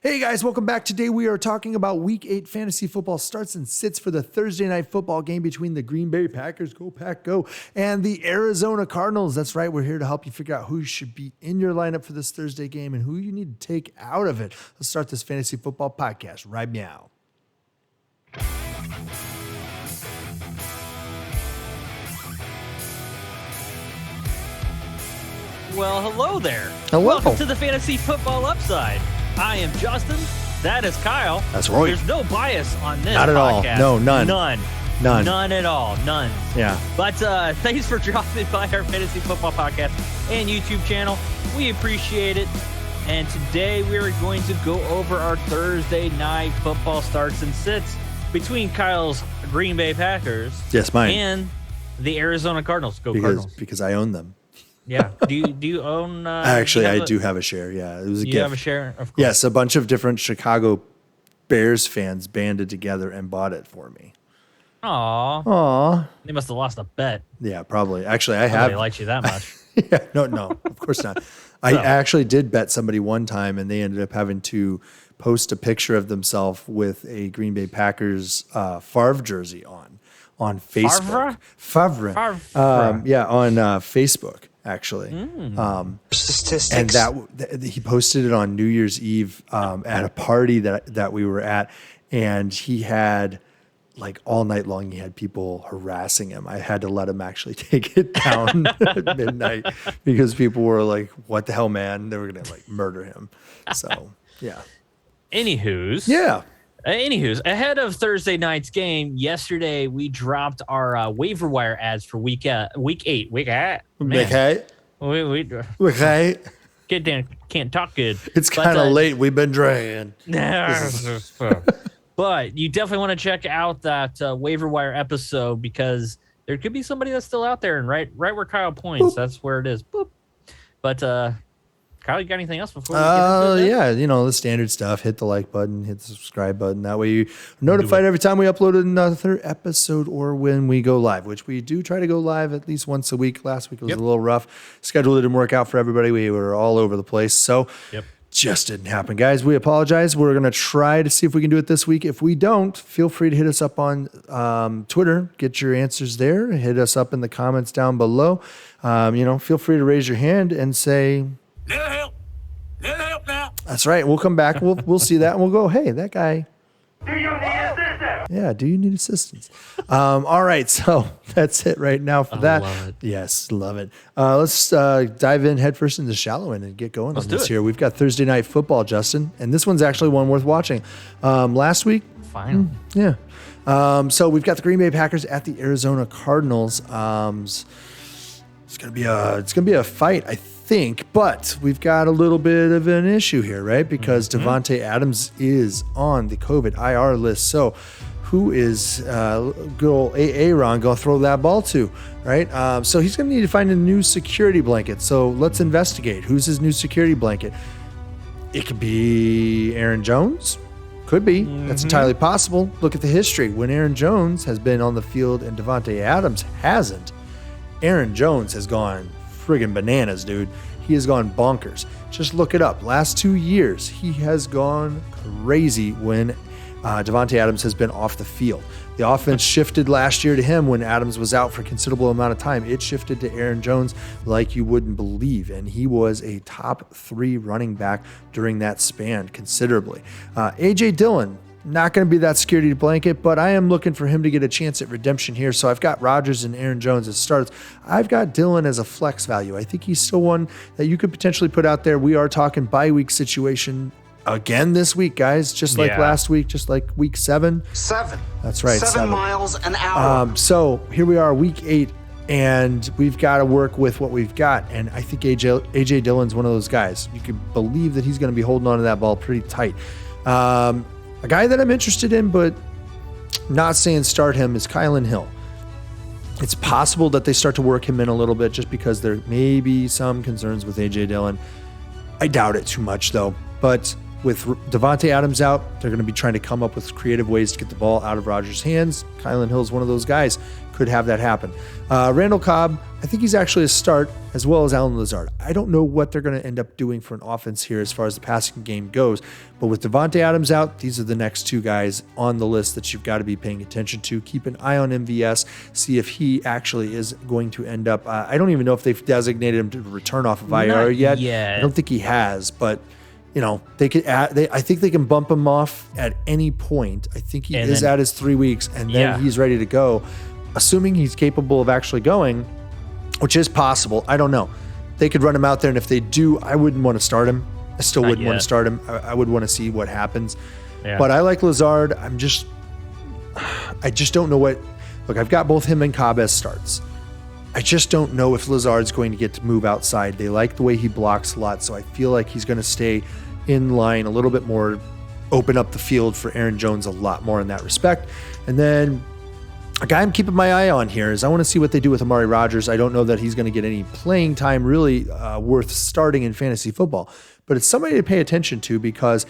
Hey guys, welcome back. Today we are talking about Week 8 fantasy football starts and sits for the Thursday night football game between the Green Bay Packers, go Pack go, and the Arizona Cardinals. That's right, we're here to help you figure out who should be in your lineup for this Thursday game and who you need to take out of it. Let's start this fantasy football podcast right now. Well, hello there. Hello. Welcome to the Fantasy Football Upside. I am Justin. That is Kyle. That's right. There's no bias on this Not at all. podcast. No, none. None. None at all. None. Yeah. But thanks for dropping by our Fantasy Football podcast and YouTube channel. We appreciate it. And today we are going to go over our Thursday night football starts and sits between Kyle's Green Bay Packers Mine. and the Arizona Cardinals. Go Cardinals. Because I own them. Yeah. Do you own? Actually, I do have a share. Yeah, it was a gift. You have a share, of course. Yes, a bunch of different Chicago Bears fans banded together and bought it for me. Aw. They must have lost a bet. Yeah, probably. Actually, I have. Nobody likes you that much. Yeah, no, of course not. I actually did bet somebody one time, and they ended up having to post a picture of themselves with a Green Bay Packers Favre jersey on Facebook. Favre. on Facebook. Actually, Statistics. and that he posted it on New Year's Eve at a party that we were at, and he had like all night long he had people harassing him. I had to let him actually take it down at midnight because people were like, "What the hell, man?" They were gonna like murder him. So yeah. Anywho's, ahead of Thursday night's game, yesterday we dropped our waiver wire ads for week 8. Okay. Get down, can't talk good. It's kind of late. We've been dragging. But you definitely want to check out that waiver wire episode because there could be somebody that's still out there, and right where Kyle points, that's where it is. Boop. But Kyle, you got anything else before we get into it? The standard stuff. Hit the like button, hit the subscribe button. That way you're notified every time we upload another episode or when we go live, which we do try to go live at least once a week. Last week it was a little rough. Schedule didn't work out for everybody. We were all over the place. So just didn't happen. Guys, we apologize. We're going to try to see if we can do it this week. If we don't, feel free to hit us up on Twitter. Get your answers there. Hit us up in the comments down below. Feel free to raise your hand and say... Little help now. That's right. We'll come back. We'll see that and we'll go, hey, that guy. Do you need assistance? Yeah, do you need assistance? All right. So that's it right now for that. Love it. Yes, love it. Let's dive in headfirst into shallow end and get going on this here. We've got Thursday night football, Justin, and this one's actually one worth watching. Last week. Finally. So we've got the Green Bay Packers at the Arizona Cardinals. It's gonna be a fight, I think, but we've got a little bit of an issue here, right? Because Davante Adams is on the COVID IR list. So who is good old Aaron going to throw that ball to, right? So he's going to need to find a new security blanket. So let's investigate. Who's his new security blanket? It could be Aaron Jones. Could be. That's entirely possible. Look at the history. When Aaron Jones has been on the field and Davante Adams hasn't, Aaron Jones has gone friggin' bananas, dude. He has gone bonkers. Just look it up. Last 2 years, he has gone crazy when Davante Adams has been off the field. The offense shifted last year to him when Adams was out for a considerable amount of time. It shifted to Aaron Jones like you wouldn't believe, and he was a top 3 running back during that span considerably. A.J. Dillon, not going to be that security blanket, but I am looking for him to get a chance at redemption here. So I've got Rodgers and Aaron Jones as starts. I've got Dillon as a flex value. I think he's still one that you could potentially put out there. We are talking bye-week situation again this week, guys, just like last week, just like week 7. 7. That's right. 7 miles an hour. So here we are, week 8, and we've got to work with what we've got. And I think AJ Dillon's one of those guys. You can believe that he's going to be holding on to that ball pretty tight. A guy that I'm interested in, but not saying start him, is Kylan Hill. It's possible that they start to work him in a little bit just because there may be some concerns with A.J. Dillon. I doubt it too much, though. But with Davante Adams out, they're going to be trying to come up with creative ways to get the ball out of Rodgers' hands. Kylan Hill's one of those guys. Could have that happen. Randall Cobb, I think he's actually a start, as well as Allen Lazard. I don't know what they're going to end up doing for an offense here as far as the passing game goes, but with Davante Adams out, these are the next two guys on the list that you've got to be paying attention to. Keep an eye on MVS, see if he actually is going to end up. I don't even know if they've designated him to return off of IR yet. I don't think he has, but they could add. I think they can bump him off at any point. I think he is at his 3 weeks, and then he's ready to go. Assuming he's capable of actually going, which is possible. I don't know. They could run him out there, and if they do, I wouldn't want to start him. I still wouldn't want to start him. I would want to see what happens. Yeah. But I like Lazard. I just don't know what. Look, I've got both him and Cobb as starts. I just don't know if Lazard's going to get to move outside. They like the way he blocks a lot, so I feel like he's going to stay in line a little bit more, open up the field for Aaron Jones a lot more in that respect. And then a guy I'm keeping my eye on here is I want to see what they do with Amari Rodgers. I don't know that he's going to get any playing time really worth starting in fantasy football, but it's somebody to pay attention to because,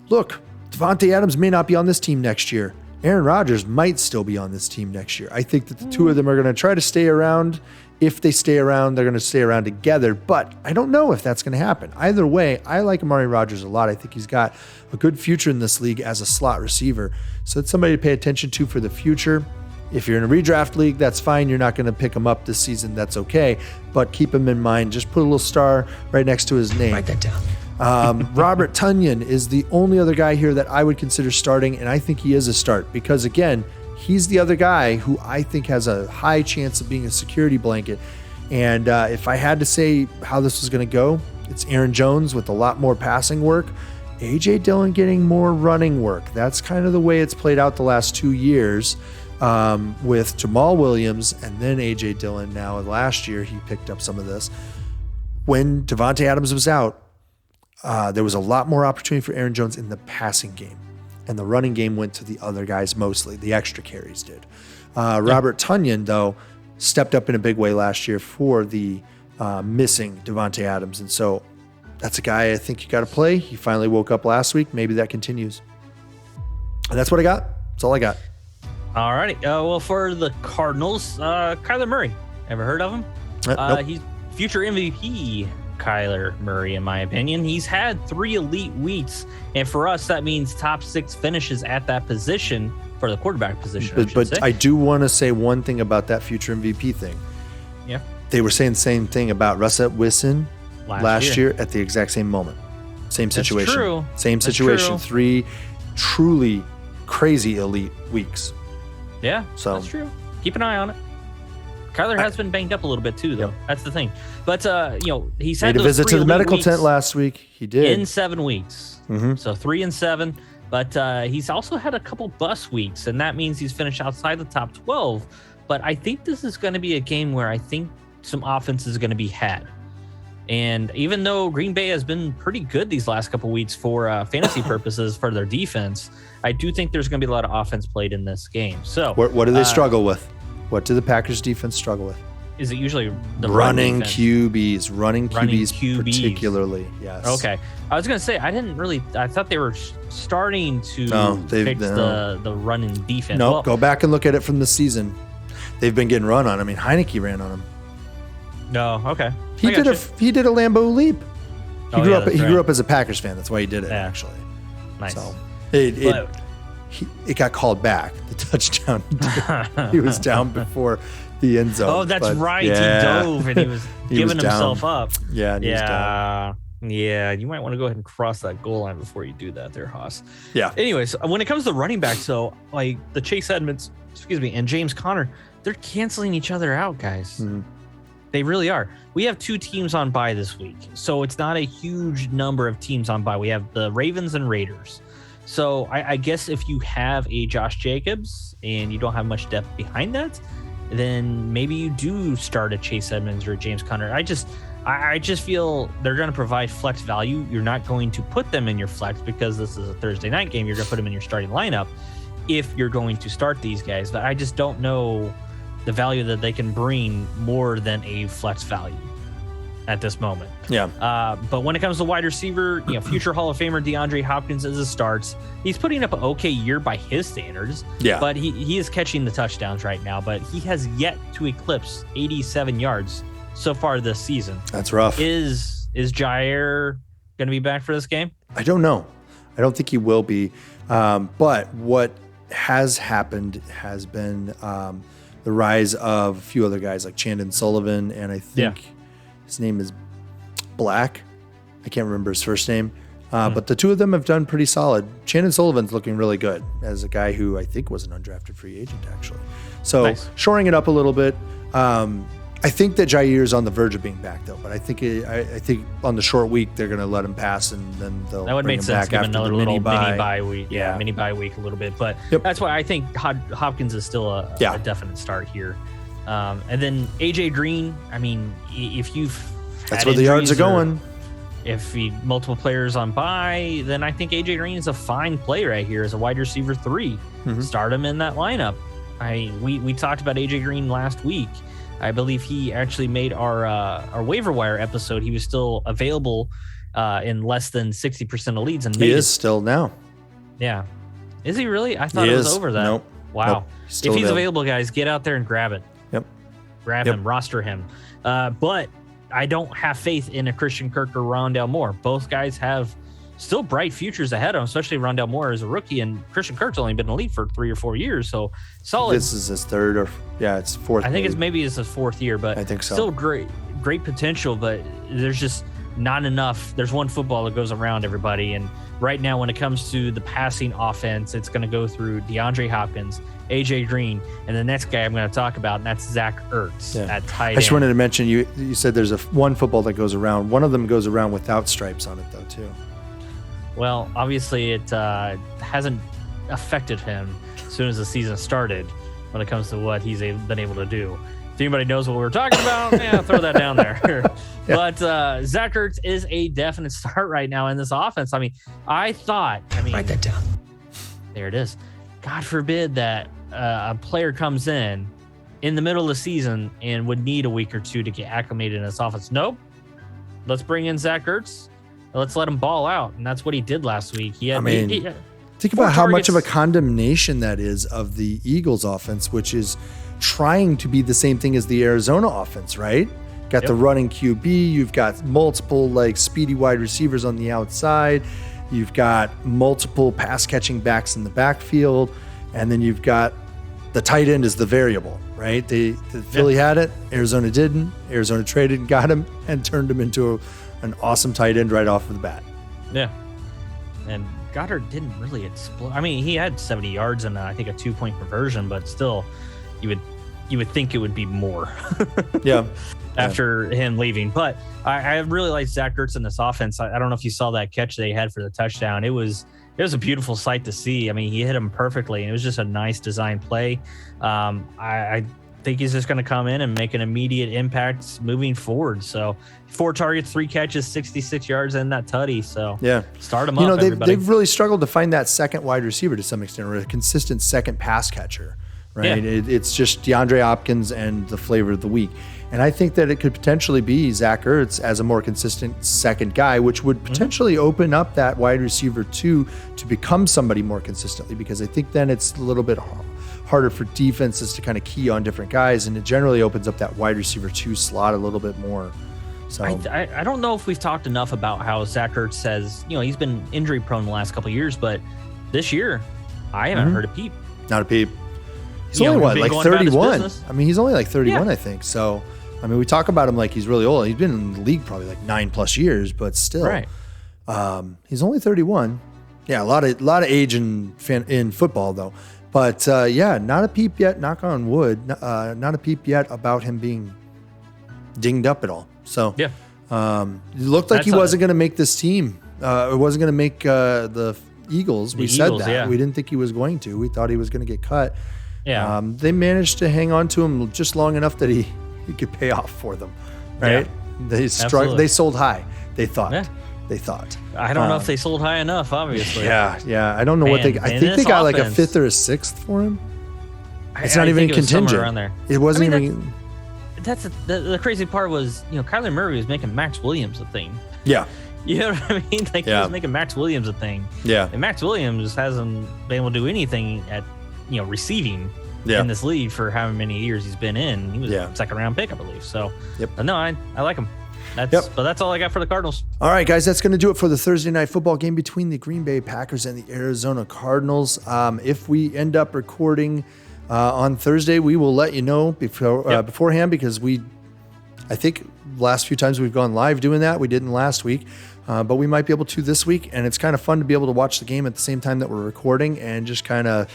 look, Davante Adams may not be on this team next year. Aaron Rodgers might still be on this team next year. I think that the two of them are going to try to stay around. If they stay around, they're going to stay around together, but I don't know if that's going to happen. Either way, I like Amari Rodgers a lot. I think he's got a good future in this league as a slot receiver, so it's somebody to pay attention to for the future. If you're in a redraft league, that's fine. You're not going to pick him up this season. That's okay. But keep him in mind. Just put a little star right next to his name. Write that down. Robert Tonyan is the only other guy here that I would consider starting, and I think he is a start because, again, he's the other guy who I think has a high chance of being a security blanket. And if I had to say how this was going to go, it's Aaron Jones with a lot more passing work, A.J. Dillon getting more running work. That's kind of the way it's played out the last 2 years. With Jamal Williams and then A.J. Dillon. Now, last year, he picked up some of this. When Davante Adams was out, there was a lot more opportunity for Aaron Jones in the passing game. And the running game went to the other guys mostly. The extra carries did. Robert Tonyan, though, stepped up in a big way last year for the missing Davante Adams. And so that's a guy I think you got to play. He finally woke up last week. Maybe that continues. And that's what I got. That's all I got. All righty. Well, for the Cardinals, Kyler Murray. Ever heard of him? Nope. He's future MVP, Kyler Murray, in my opinion. He's had 3 elite weeks, and for us, that means top 6 finishes at that position for the quarterback position. But I do want to say one thing about that future MVP thing. Yeah. They were saying the same thing about Russell Wilson last year at the exact same moment. Same situation. That's true. Same situation. True. 3 truly crazy elite weeks. Yeah, so that's true. Keep an eye on it. Kyler has been banged up a little bit too, though. Yep. That's the thing. But he's had a visit to the medical tent last week. He did in 7 weeks. Mm-hmm. So 3 and 7. But he's also had a couple bust weeks, and that means he's finished outside the top 12. But I think this is going to be a game where I think some offense is going to be had. And even though Green Bay has been pretty good these last couple weeks for fantasy purposes for their defense, I do think there's going to be a lot of offense played in this game. So what do they struggle with? What do the Packers defense struggle with? Is it usually the running QBs, running QBs particularly? Yes. Okay. I was going to say, I thought they were starting to fix the running defense. No, go back and look at it from the season. They've been getting run on. I mean, Heineke ran on them. No, okay. He did a Lambeau leap. He grew up as a Packers fan. That's why he did it, actually. Nice. So it got called back, the touchdown. He was down before the end zone. Oh, that's right. Yeah. He dove and he was giving himself up. Yeah. And he was down. Yeah, you might want to go ahead and cross that goal line before you do that there, Haas. Yeah. Anyways, when it comes to running backs, though, like the Chase Edmonds, and James Conner, they're canceling each other out, guys. Mm-hmm. They really are. We have 2 teams on bye this week, so it's not a huge number of teams on bye. We have the Ravens and Raiders. So I guess if you have a Josh Jacobs and you don't have much depth behind that, then maybe you do start a Chase Edmonds or a James Conner. I just feel they're going to provide flex value. You're not going to put them in your flex because this is a Thursday night game. You're going to put them in your starting lineup if you're going to start these guys. But I just don't know the value that they can bring more than a flex value. at this moment. Yeah. But when it comes to wide receiver, future Hall of Famer DeAndre Hopkins as it starts, he's putting up an okay year by his standards. Yeah. But he is catching the touchdowns right now, but he has yet to eclipse 87 yards so far this season. That's rough. Is Jair going to be back for this game? I don't know. I don't think he will be. But what has happened has been the rise of a few other guys like Chandon Sullivan, and I think his name is Black. I can't remember his first name. But the two of them have done pretty solid. Chandon Sullivan's looking really good as a guy who I think was an undrafted free agent, actually. So shoring it up a little bit. I think that Jair's on the verge of being back, though. But I think on the short week they're going to let him pass, and then they'll that would bring make him sense. back Give after another the little mini bye week. Yeah, mini bye week a little bit. But that's why I think Hopkins is still a definite start here. And then AJ Green. I mean, if you've that's where the yards are going. If multiple players on bye, then I think AJ Green is a fine play right here as a wide receiver 3. Mm-hmm. Start him in that lineup. We talked about AJ Green last week. I believe he actually made our waiver wire episode. He was still available in less than 60% of leagues, and he is still now. Yeah, is he really? I thought it was over that. Nope. Wow. Nope. If he's available, guys, get out there and grab it. Yep. Grab him, roster him. But I don't have faith in a Christian Kirk or Rondale Moore. Both guys have still bright futures ahead of him, especially Rondale Moore is a rookie, and Christian Kirk's only been in the league for 3 or 4 years, so solid. This is his third or it's fourth. I think it's his fourth year, but I think so. Still great potential, but there's just not enough. There's one football that goes around everybody, and right now when it comes to the passing offense, it's going to go through DeAndre Hopkins, AJ Green, and the next guy I'm going to talk about, and that's Zach Ertz at tight end. I just wanted to mention, you said there's one football that goes around. One of them goes around without stripes on it, though, too. Well, obviously it hasn't affected him as soon as the season started when it comes to what he's been able to do. If anybody knows what we're talking about, throw that down there. But Zach Ertz is a definite start right now in this offense. I mean, write that down. There it is. God forbid that a player comes in the middle of the season and would need a week or two to get acclimated in this offense. Nope. Let's bring in Zach Ertz. Let's let him ball out, and that's what he did last week. Think about how much of a condemnation that is of the Eagles offense, which is trying to be the same thing as the Arizona offense, right? Got the running QB, you've got multiple speedy wide receivers on the outside, you've got multiple pass catching backs in the backfield, and then you've got the tight end is the variable, right? Philly had it, Arizona didn't. Arizona traded and got him and turned him into an awesome tight end right off of the bat. Yeah. And Goddard didn't really explode. I mean, he had 70 yards and I think a 2-point conversion, but still you would think it would be more. After him leaving. But I really like Zach Ertz in this offense. I don't know if you saw that catch they had for the touchdown. It was a beautiful sight to see. I mean, he hit him perfectly, and it was just a nice design play. I think he's just going to come in and make an immediate impact moving forward. So 4 targets, 3 catches, 66 yards, and that tutty. So start him up. They've really struggled to find that second wide receiver to some extent, or a consistent second pass catcher, right? Yeah. It's just DeAndre Hopkins and the flavor of the week. And I think that it could potentially be Zach Ertz as a more consistent second guy, which would potentially open up that wide receiver 2 to become somebody more consistently, because I think then it's a little bit harder for defenses to kind of key on different guys, and it generally opens up that wide receiver 2 slot a little bit more. So I don't know if we've talked enough about how Zach Ertz says, he's been injury prone the last couple of years, but this year I haven't heard a peep. Not a peep. He's only 31? I mean, he's only 31, I think. So, I mean, we talk about him like he's really old. He's been in the league probably 9+ years, but still, right. He's only 31. Yeah, a lot of age in football though. But not a peep yet. Knock on wood. Not a peep yet about him being dinged up at all. So it looked like he wasn't going to make this team. It wasn't going to make the Eagles. We said that. Yeah. We didn't think he was going to. We thought he was going to get cut. Yeah. They managed to hang on to him just long enough that he could pay off for them. Right. Yeah, they struggled. They sold high. They thought. Yeah. They thought. I don't know if they sold high enough, obviously. Yeah. I don't know what they. I think they got a 5th or a 6th for him. It's not even contingent. Around there. It wasn't even. the crazy part was, Kyler Murray was making Max Williams a thing. Yeah. You know what I mean? Like, he was making Max Williams a thing. Yeah. And Max Williams hasn't been able to do anything at, receiving in this league for how many years he's been in. He was a second round pick, I believe. So, no, I like him. But that's all I got for the Cardinals. All right, guys, that's going to do it for the Thursday night football game between the Green Bay Packers and the Arizona Cardinals. If we end up recording on Thursday, we will let you know beforehand, because I think last few times we've gone live doing that. We didn't last week, but we might be able to this week. And it's kind of fun to be able to watch the game at the same time that we're recording and just kind of,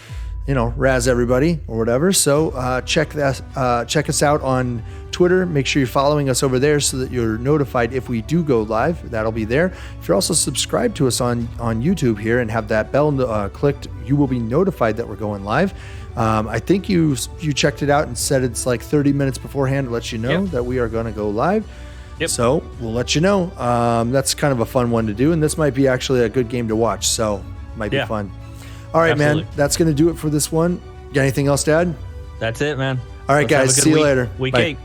razz everybody or whatever. So check us out on Twitter. Make sure you're following us over there so that you're notified if we do go live. That'll be there. If you're also subscribed to us on YouTube here and have that bell clicked, you will be notified that we're going live. I think you checked it out and said it's like 30 minutes beforehand to let you know that we are going to go live. So we'll let you know. That's kind of a fun one to do, and this might be actually a good game to watch, so it might be fun. All right, man, that's going to do it for this one. Got anything else to add? That's it, man. All right, guys, see you later. Week Bye. 8.